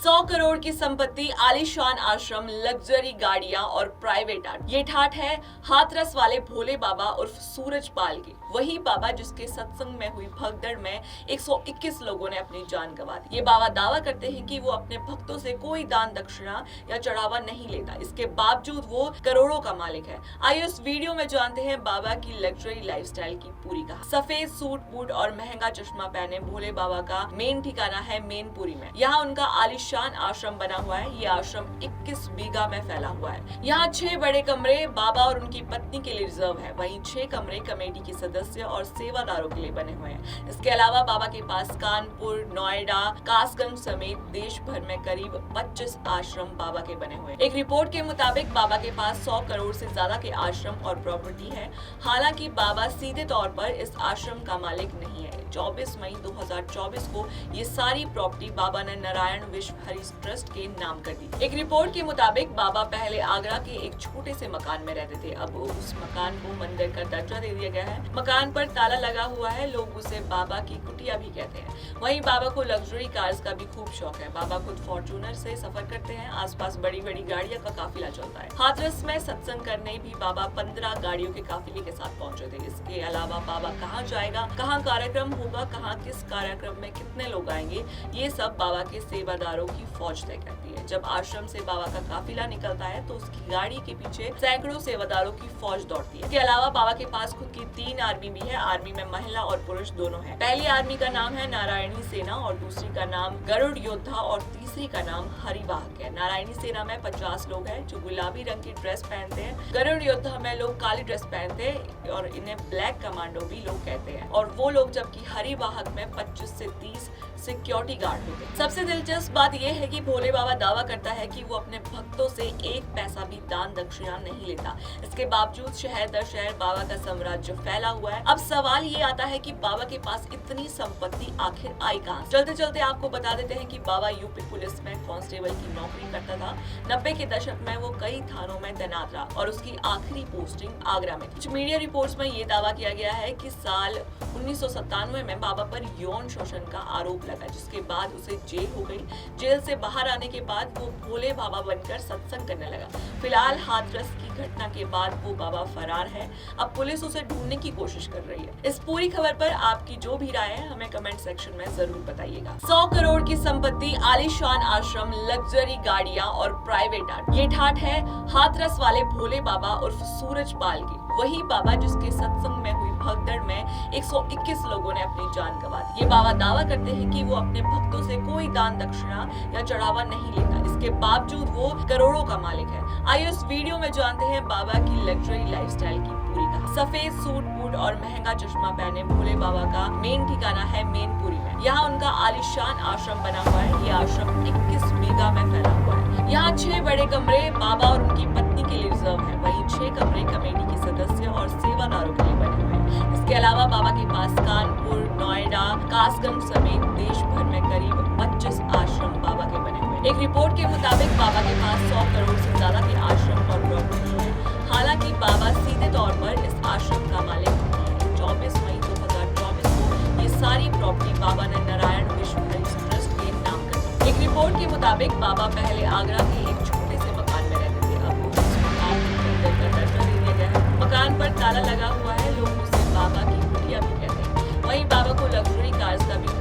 100 करोड़ की संपत्ति, आलीशान आश्रम, लग्जरी गाड़ियां और प्राइवेट आर्ट। ये ठाठ है हाथरस वाले भोले बाबा उर्फ सूरज पाल की। वही बाबा जिसके सत्संग में हुई भगदड़ में 121 लोगों ने अपनी जान गंवा दी। ये बाबा दावा करते हैं कि वो अपने भक्तों से कोई दान दक्षिणा या चढ़ावा नहीं लेता, इसके बावजूद वो करोड़ों का मालिक है। आइए उस वीडियो में जानते हैं बाबा की लग्जरी लाइफस्टाइल की पूरी कहानी। सफेद सूट बूट और महंगा चश्मा पहने भोले बाबा का मेन ठिकाना है मेनपुरी में। यहाँ उनका आलीशान आश्रम बना हुआ है। ये आश्रम 21 बीघा में फैला हुआ है। यहाँ 6 बड़े कमरे बाबा और उनकी पत्नी के लिए रिजर्व है। वहीं 6 कमरे कमेटी के सदस्य और सेवादारों के लिए बने हुए हैं। इसके अलावा बाबा के पास कानपुर, नोएडा, कासगंज समेत देश भर में करीब 25 आश्रम बाबा के बने हुए हैं। एक रिपोर्ट के मुताबिक बाबा के पास 100 करोड़ से ज्यादा के आश्रम और प्रॉपर्टी है। हालांकि बाबा सीधे तौर पर इस आश्रम का मालिक नहीं है। 24 मई 2024 को ये सारी प्रॉपर्टी बाबा ने नारायण विश्व हरिस ट्रस्ट के नाम कर दी। एक रिपोर्ट के मुताबिक बाबा पहले आगरा के एक छोटे से मकान में रहते थे। अब उस मकान को मंदिर का दर्जा दे दिया गया है। मकान पर ताला लगा हुआ है। लोग उसे बाबा की कुटिया भी कहते हैं। वहीं बाबा को लग्जरी कार्स का भी खूब शौक है। बाबा खुद फॉर्च्यूनर से सफर करते हैं। आसपास बड़ी बड़ी गाड़ियों का काफिला चलता है। हाथरस में सत्संग करने भी बाबा 15 गाड़ियों के काफिले के साथ पहुंचे थे। इसके अलावा बाबा कहाँ जाएगा, कहाँ कार्यक्रम होगा, कहाँ किस कार्यक्रम में कितने लोग आएंगे, ये सब बाबा के सेवादारों की फौज तय करती है। जब आश्रम से बाबा का काफिला निकलता है तो उसकी गाड़ी के पीछे सैकड़ों सेवादारों की फौज दौड़ती है। इसके अलावा बाबा के पास खुद की 3 आर्मी भी है। आर्मी में महिला और पुरुष दोनों है। पहली आर्मी का नाम है नारायणी सेना और दूसरी का नाम गरुड़ योद्धा और तीसरी का नाम हरिवाहक है। नारायणी सेना में 50 लोग हैं जो गुलाबी रंग की ड्रेस पहनते हैं। गरुड़ योद्धा में लोग काली ड्रेस पहनते हैं और इन्हें ब्लैक कमांडो भी लोग कहते हैं। और वो लोग जबकि हरिवाहक में 25 से 30 सिक्योरिटी गार्ड होते हैं। सबसे दिलचस्प बात यह है कि भोले बाबा दावा करता है कि वो अपने भक्तों से एक पैसा भी दान दक्षिणा नहीं लेता। इसके बावजूद शहर दर शहर बाबा का साम्राज्य फैला हुआ है। अब सवाल ये आता है कि बाबा के पास इतनी संपत्ति आखिर आई कहां? चलते चलते आपको बता देते हैं कि बाबा यूपी पुलिस में कांस्टेबल की नौकरी करता था। 90 के दशक में वो कई थानों में तैनात रहा और उसकी आखिरी पोस्टिंग आगरा में थी। कुछ मीडिया रिपोर्ट्स में ये दावा किया गया है कि साल 1997 में बाबा पर यौन शोषण का आरोप लगा, जिसके बाद उसे जेल हो गई। जेल से बाहर आने के बाद वो भोले बाबा बनकर सत्संग करने लगा। फिलहाल हाथरस की घटना के बाद वो बाबा फरार है। अब पुलिस उसे ढूंढने की कोशिश कर रही है। इस पूरी खबर पर आपकी जो भी राय है हमें कमेंट सेक्शन में जरूर बताइएगा। 100 करोड़ की संपत्ति, आलीशान आश्रम, लग्जरी गाड़ियां और प्राइवेट आर्ट। ये ठाठ है हाथरस वाले भोले बाबा उर्फ सूरज पाल की। वही बाबा जिसके सत्संग में हुई भगदड़ में 121 लोगों ने अपनी जान गंवा दी। ये बाबा दावा करते हैं कि वो अपने भक्तों से कोई दान दक्षिणा या चढ़ावा नहीं लेता, इसके बावजूद वो करोड़ों का मालिक है। आइए उस वीडियो में जानते हैं बाबा की लग्जरी लाइफस्टाइल की पूरी कहानी। सफेद सूट बूट और महंगा चश्मा पहने भोले बाबा का मेन ठिकाना है मेनपुरी में। यहाँ उनका आलीशान आश्रम बना हुआ है। ये आश्रम 21 बीघा में फैला हुआ है। यहाँ 6 बड़े कमरे बाबा और उनकी पत्नी के लिए रिजर्व है। वहीं 6 कमरे कमेटी के सदस्य और सेवादारों के लिए बने हुए हैं। इसके अलावा बाबा के पास कानपुर, नोएडा, कासगंज समेत देश भर में करीब 25 आश्रम बाबा के बने हुए हैं। एक रिपोर्ट के मुताबिक बाबा के पास 100 करोड़ से ज्यादा के आश्रम और प्रॉपर्टी है। हालांकि बाबा सीधे तौर पर इस आश्रम का मालिक नहीं है। 24 मई 2024 को ये सारी प्रॉपर्टी बाबा ने नारायण विश्व हरिस ट्रस्ट के नाम कर दी। एक रिपोर्ट के मुताबिक बाबा पहले आगरा के एक छोटे से मकान में रहते थे। अब उस मकान को मंदिर का दर्जा दे दिया गया है। मकान पर ताला लगा हुआ है। लोग उसे बाबा की कुटिया भी कहते हैं। वहीं बाबा को लग्जरी कार्स का भी